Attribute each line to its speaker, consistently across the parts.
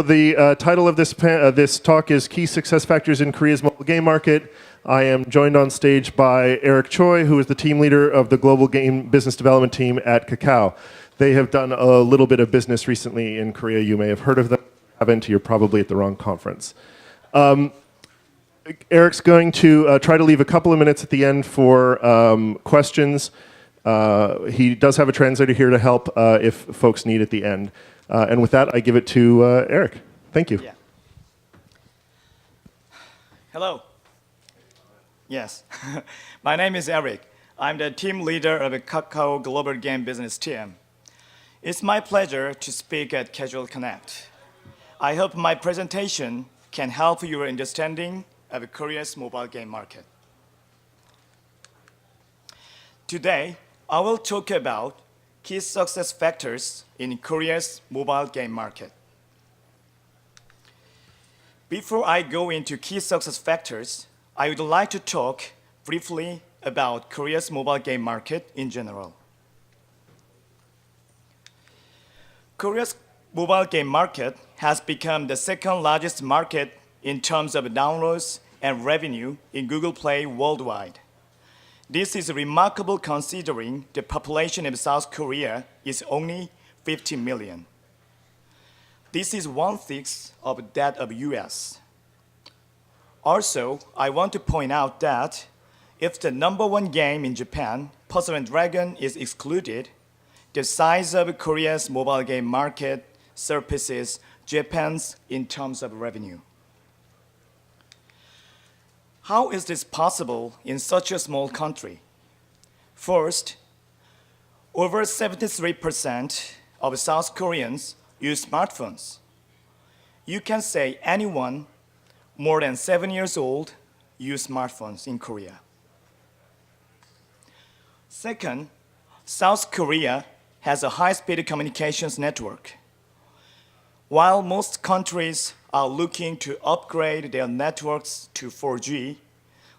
Speaker 1: The title of this talk is Key Success Factors in Korea's Mobile Game Market. I am joined on stage by Eric Choi, who is the team leader of the Global Game Business Development Team at Kakao. They have done a little bit of business recently in Korea. You may have heard of them. If you haven't, you're probably at the wrong conference. Eric's going to try to leave a couple of minutes at the end for questions. He does have a translator here to help if folks need at the end. And with that, I give it to Eric. Thank you.
Speaker 2: Yeah. Hello. Yes. My name is Eric. I'm the team leader of the Kakao Global Game Business Team. It's my pleasure to speak at Casual Connect. I hope my presentation can help your understanding of Korea's mobile game market. Today, I will talk about key success factors in Korea's mobile game market. Before I go into key success factors, I would like to talk briefly about Korea's mobile game market in general. Korea's mobile game market has become the second largest market in terms of downloads and revenue in Google Play worldwide. This is remarkable considering the population of South Korea is only 50 million. This is 1/6 of that of US. Also, I want to point out that if the #1 game in Japan, Puzzle & Dragon, is excluded, the size of Korea's mobile game market surpasses Japan's in terms of revenue. How is this possible in such a small country? First, over 73% of South Koreans use smartphones. You can say anyone more than 7 years old use smartphones in Korea. Second, South Korea has a high-speed communications network. While most countries are looking to upgrade their networks to 4G,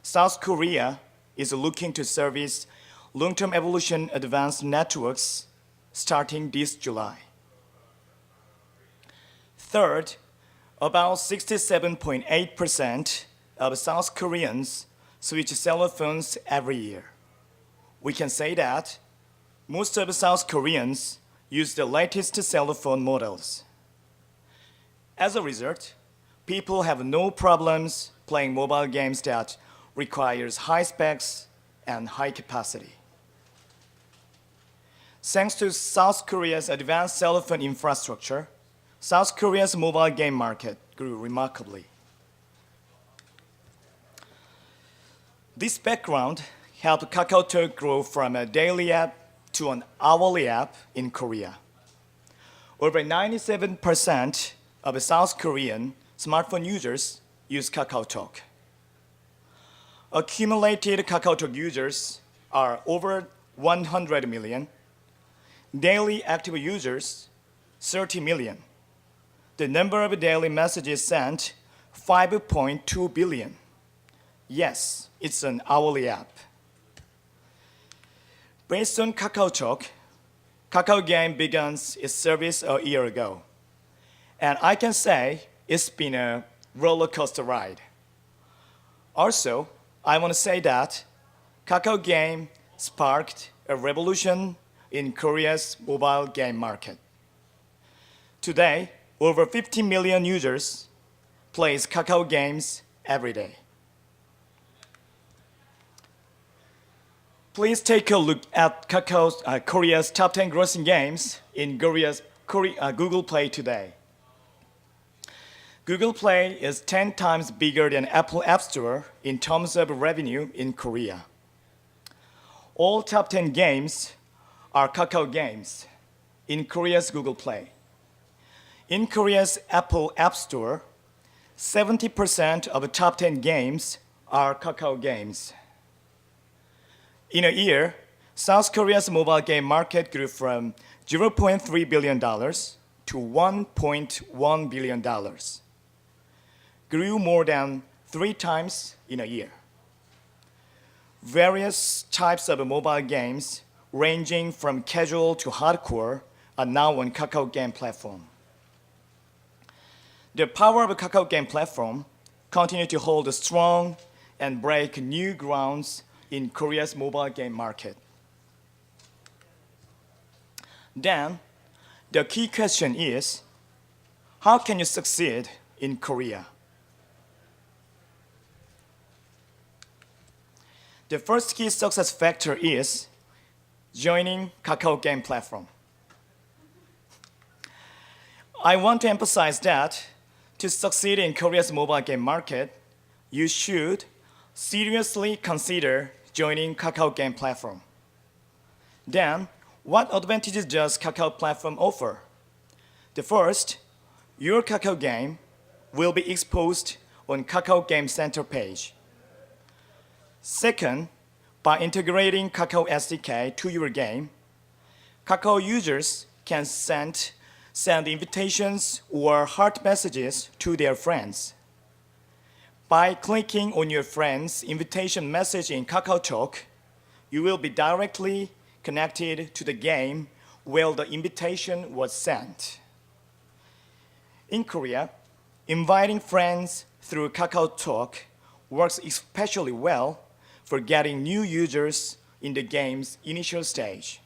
Speaker 2: South Korea is looking to service long-term evolution advanced networks starting this July. Third, about 67.8% of South Koreans switch cell phones every year. We can say that most of South Koreans use the latest cell phone models. As a result, people have no problems playing mobile games that requires high specs and high capacity. Thanks to South Korea's advanced cell phone infrastructure, South Korea's mobile game market grew remarkably. This background helped KakaoTalk grow from a daily app to an hourly app in Korea. Over 97% of South Korean smartphone users use KakaoTalk. Accumulated KakaoTalk users are over 100 million. Daily active users, 30 million. The number of daily messages sent, 5.2 billion. Yes, it's an hourly app. Based on KakaoTalk, Kakao Game began its service a year ago. And I can say it's been a roller coaster ride. Also, I want to say that Kakao Game sparked a revolution in Korea's mobile game market. Today, over 50 million users play Kakao games every day. Please take a look at Korea's top 10 grossing games in Google Play today. Google Play is 10 times bigger than Apple App Store in terms of revenue in Korea. All top 10 games are Kakao games in Korea's Google Play. In Korea's Apple App Store, 70% of the top 10 games are Kakao games. In a year, South Korea's mobile game market grew from $0.3 billion to $1.1 billion. Grew more than 3 times in a year. Various types of mobile games, ranging from casual to hardcore, are now on Kakao Game Platform. The power of the Kakao Game Platform continues to hold strong and break new grounds in Korea's mobile game market. Then, the key question is, how can you succeed in Korea? The first key success factor is joining Kakao Game Platform. I want to emphasize that to succeed in Korea's mobile game market, you should seriously consider joining Kakao Game Platform. Then, what advantages does Kakao Platform offer? The first, your Kakao game will be exposed on Kakao Game Center page. Second, by integrating Kakao SDK to your game, Kakao users can send invitations or heart messages to their friends. By clicking on your friend's invitation message in KakaoTalk, you will be directly connected to the game where the invitation was sent. In Korea, inviting friends through KakaoTalk works especially well for getting new users in the game's initial stage.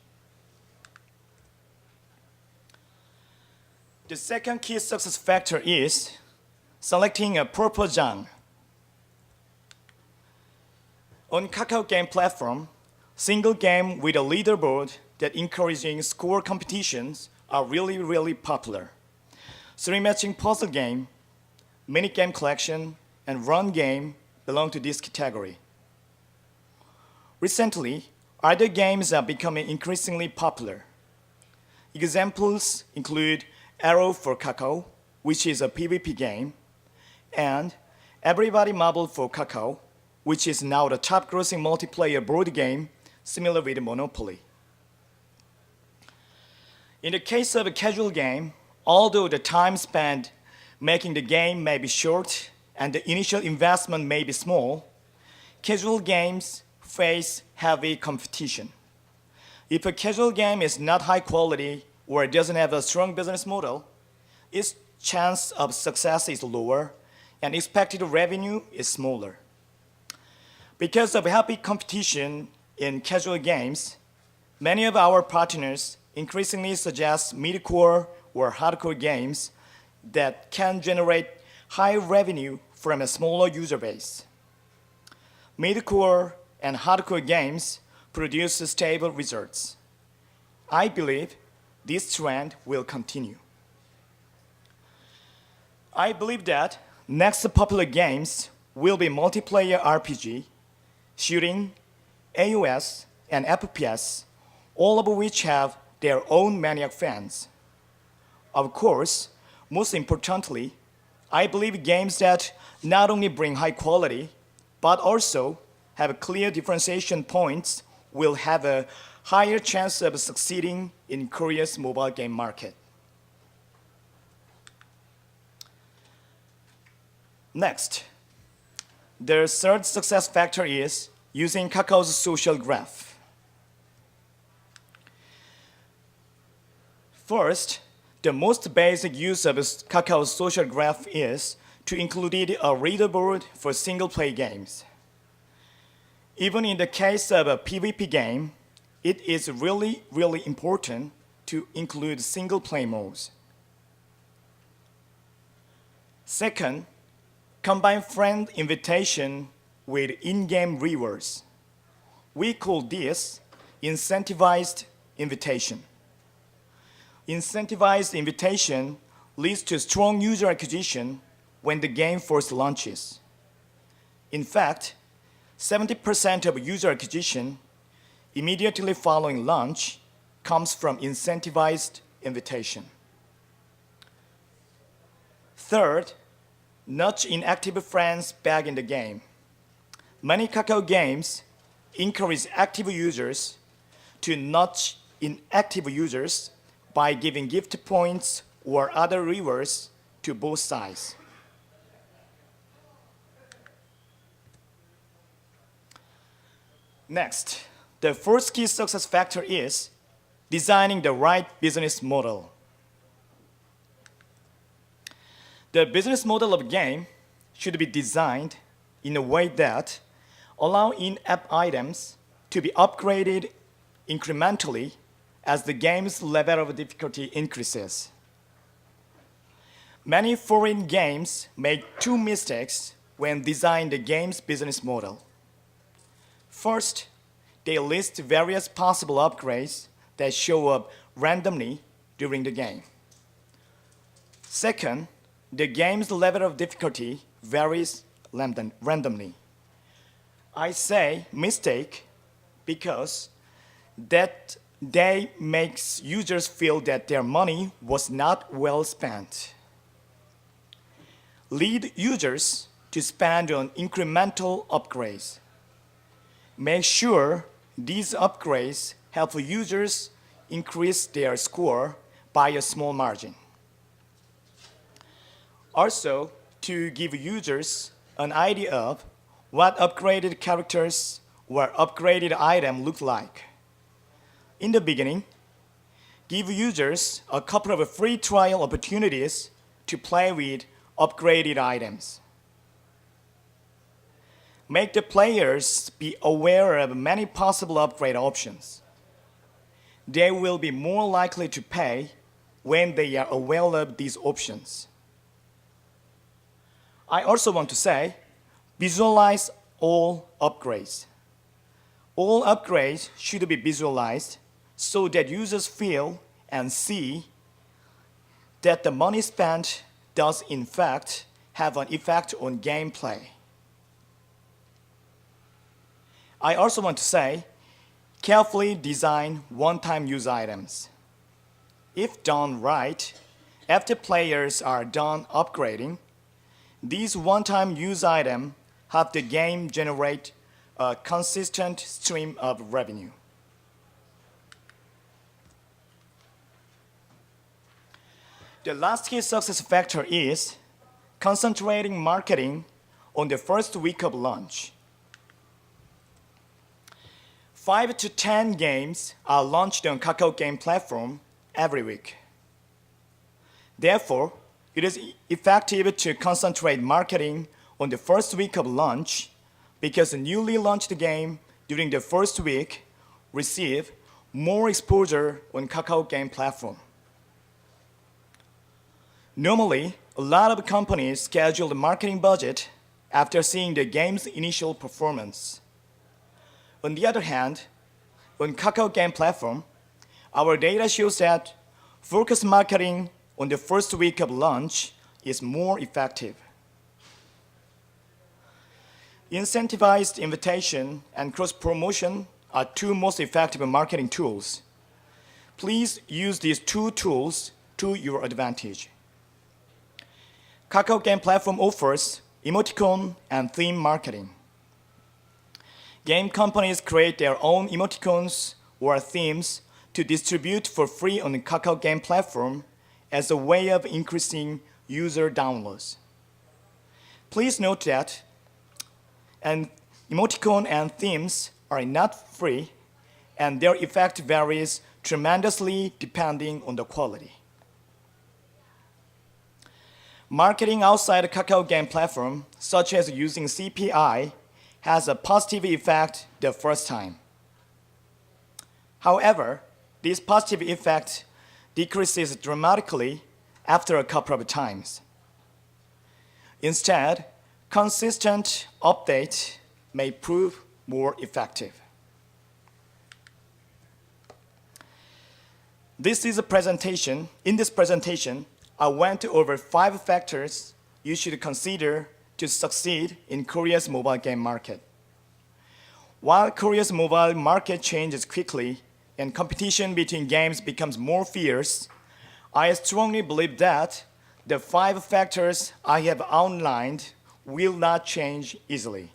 Speaker 2: The second key success factor is selecting a proper genre. On Kakao Game Platform, single game with a leaderboard that encouraging score competitions are really popular. Three-matching puzzle game, mini-game collection, and run game belong to this category. Recently, other games are becoming increasingly popular. Examples include Arrow for Kakao, which is a PvP game, and Everybody Marble for Kakao, which is now the top-grossing multiplayer board game, similar with Monopoly. In the case of a casual game, although the time spent making the game may be short and the initial investment may be small, casual games face heavy competition. If a casual game is not high quality or doesn't have a strong business model, its chance of success is lower and expected revenue is smaller. Because of heavy competition in casual games, many of our partners increasingly suggest mid-core or hardcore games that can generate high revenue from a smaller user base. Mid-core and hardcore games produce stable results. I believe this trend will continue. I believe that next popular games will be multiplayer RPG, shooting, AOS, and FPS, all of which have their own maniac fans. Of course, most importantly, I believe games that not only bring high quality, but also have clear differentiation points will have a higher chance of succeeding in Korea's mobile game market. Next, the third success factor is using Kakao's social graph. First, the most basic use of Kakao's social graph is to include a leaderboard for single-play games. Even in the case of a PvP game, it is really important to include single-play modes. Second, combine friend invitation with in-game rewards. We call this incentivized invitation. Incentivized invitation leads to strong user acquisition when the game first launches. In fact, 70% of user acquisition immediately following launch comes from incentivized invitation. Third, nudge inactive friends back in the game. Many Kakao games encourage active users to nudge inactive users by giving gift points or other rewards to both sides. Next, the first key success factor is designing the right business model. The business model of a game should be designed in a way that allow in-app items to be upgraded incrementally as the game's level of difficulty increases. Many foreign games make two mistakes when designing the game's business model. First, they list various possible upgrades that show up randomly during the game. Second, the game's level of difficulty varies randomly. I say mistake because that they makes users feel that their money was not well spent. Lead users to spend on incremental upgrades. Make sure these upgrades help users increase their score by a small margin. Also, to give users an idea of what upgraded characters or upgraded item look like. In the beginning, give users a couple of free trial opportunities to play with upgraded items. Make the players be aware of many possible upgrade options. They will be more likely to pay when they are aware of these options. I also want to say, visualize all upgrades. All upgrades should be visualized so that users feel and see that the money spent does in fact have an effect on gameplay. I also want to say, carefully design one-time use items. If done right, after players are done upgrading, these one-time use items have the game generate a consistent stream of revenue. The last key success factor is concentrating marketing on the first week of launch. 5 to 10 games are launched on Kakao Game Platform every week. Therefore, it is effective to concentrate marketing on the first week of launch because a newly launched game during the first week receive more exposure on Kakao Game Platform. Normally, a lot of companies schedule the marketing budget after seeing the game's initial performance. On the other hand, on Kakao Game Platform, our data shows that focused marketing on the first week of launch is more effective. Incentivized invitation and cross-promotion are two most effective marketing tools. Please use these two tools to your advantage. Kakao Game Platform offers emoticon and theme marketing. Game companies create their own emoticons or themes to distribute for free on the Kakao Game Platform as a way of increasing user downloads. Please note that emoticon and themes are not free, and their effect varies tremendously depending on the quality. Marketing outside the Kakao Game Platform, such as using CPI, has a positive effect the first time. However, this positive effect decreases dramatically after a couple of times. Instead, consistent update may prove more effective. This is a presentation. In this presentation, I went over 5 factors you should consider to succeed in Korea's mobile game market. While Korea's mobile market changes quickly and competition between games becomes more fierce, I strongly believe that the 5 factors I have outlined will not change easily.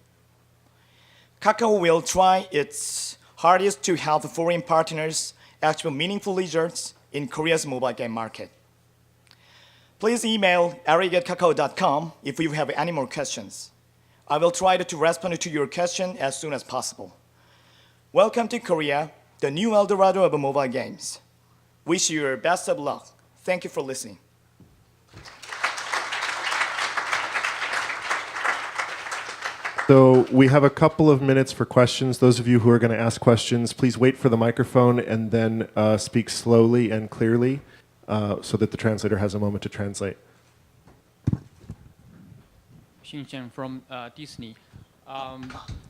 Speaker 2: Kakao will try its hardest to help foreign partners achieve meaningful results in Korea's mobile game market. Please email eric@kakao.com if you have any more questions. I will try to respond to your question as soon as possible. Welcome to Korea, the new El Dorado of mobile games. Wish you best of luck. Thank you for listening.
Speaker 1: So we have a couple of minutes for questions. Those of you who are going to ask questions, please wait for the microphone and then speak slowly and clearly so that the translator has a moment to translate.
Speaker 3: Xinjian from Disney.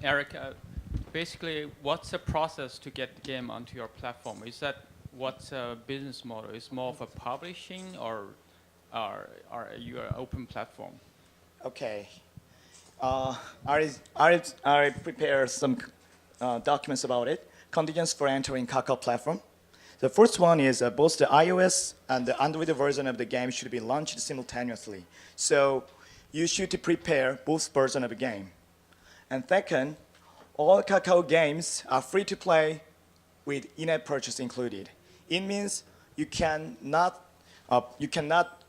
Speaker 3: Eric, basically, what's the process to get the game onto your platform? Is that what's a business model? Is more of a publishing or are you an open platform?
Speaker 2: Okay. I prepared some documents about it. Conditions for entering Kakao platform. The first one is both the iOS and the Android version of the game should be launched simultaneously. So you should prepare both versions of the game. And second, all Kakao games are free to play with in-app purchase included. It means you cannot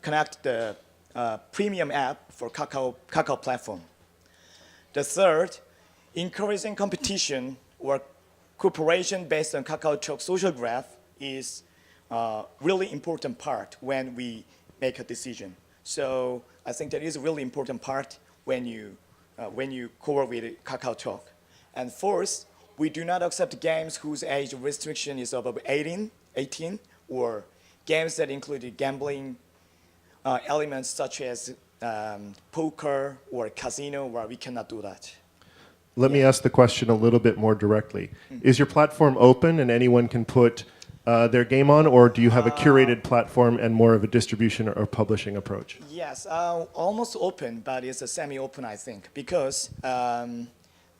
Speaker 2: connect the premium app for Kakao platform. The third, encouraging competition or cooperation based on Kakao Talk social graph is a really important part when we make a decision. So I think that is a really important part when you cooperate with Kakao Talk. And fourth, we do not accept games whose age restriction is above 18 or games that include gambling elements such as poker or casino, where we cannot do that.
Speaker 1: Let me ask the question a little bit more directly. Is your platform open and anyone can put their game on, or do you have a curated platform and more of a distribution or publishing approach?
Speaker 2: Yes, almost open, but it's a semi-open, I think, because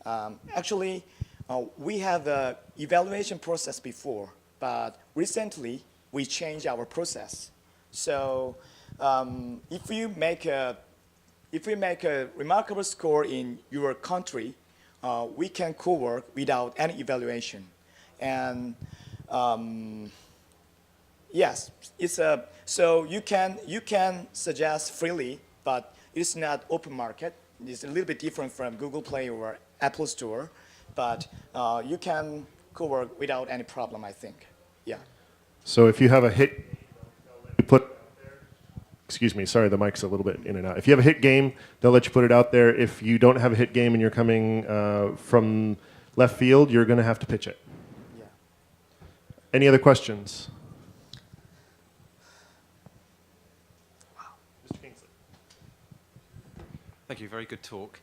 Speaker 2: actually we have an evaluation process before, but recently we changed our process. So if you make a remarkable score in your country, we can co-work without any evaluation. And yes, so you can suggest freely, but it's not open market. It's a little bit different from Google Play or Apple Store, but you can co-work without any problem, I think. Yeah.
Speaker 1: So if you have a hit, excuse me, sorry, the mic's a little bit in and out. If you have a hit game, they'll let you put it out there. If you don't have a hit game and you're coming from left field, you're going to have to pitch it.
Speaker 2: Yeah.
Speaker 1: Any other questions? Mr. Kingsley.
Speaker 4: Thank you. Very good talk.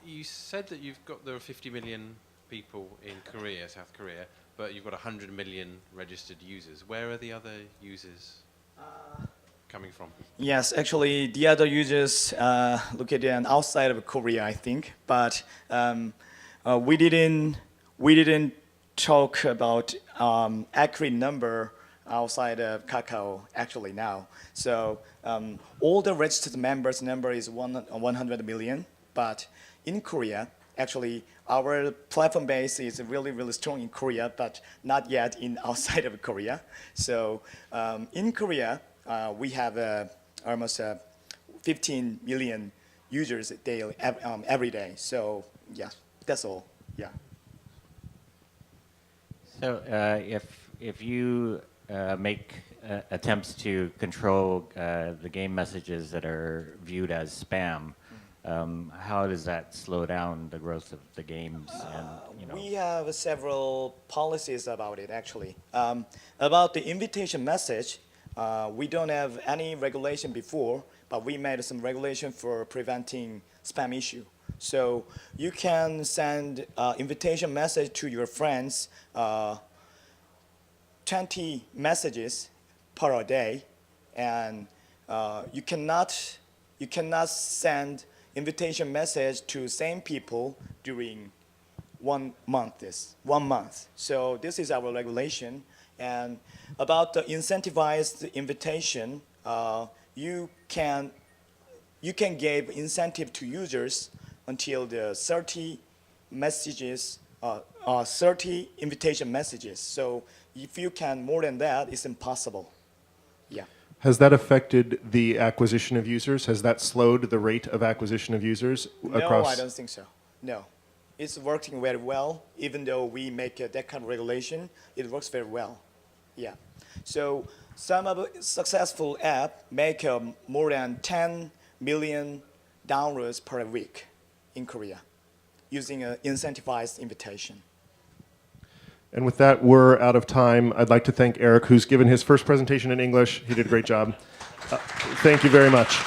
Speaker 4: You said that there are 50 million people in Korea, South Korea, but you've got 100 million registered users. Where are the other users coming from?
Speaker 2: Yes, actually, the other users located outside of Korea, I think. But we didn't talk about accurate number outside of Kakao actually now. So all the registered members number is 100 million. But in Korea, actually, our platform base is really, really strong in Korea, but not yet in outside of Korea. So in Korea, we have almost 15 million users daily, every day. So yeah, that's all. Yeah.
Speaker 5: So if you make attempts to control the game messages that are viewed as spam, how does that slow down the growth of the games? And,
Speaker 2: We have several policies about it, actually. About the invitation message, we don't have any regulation before, but we made some regulation for preventing spam issue. So you can send invitation message to your friends, 20 messages per day, and you cannot send invitation message to same people during 1 month. So this is our regulation. And about the incentivized invitation, you can give incentive to users until the 30 messages, 30 invitation messages. So if you can more than that, it's impossible. Yeah.
Speaker 1: Has that affected the acquisition of users? Has that slowed the rate of acquisition of users across?
Speaker 2: No, I don't think so. No. It's working very well. Even though we make that kind of regulation, it works very well. Yeah. So some of the successful app make more than 10 million downloads per week in Korea. using an incentivized invitation.
Speaker 1: And with that, we're out of time. I'd like to thank Eric, who's given his first presentation in English. He did a great job. Thank you very much.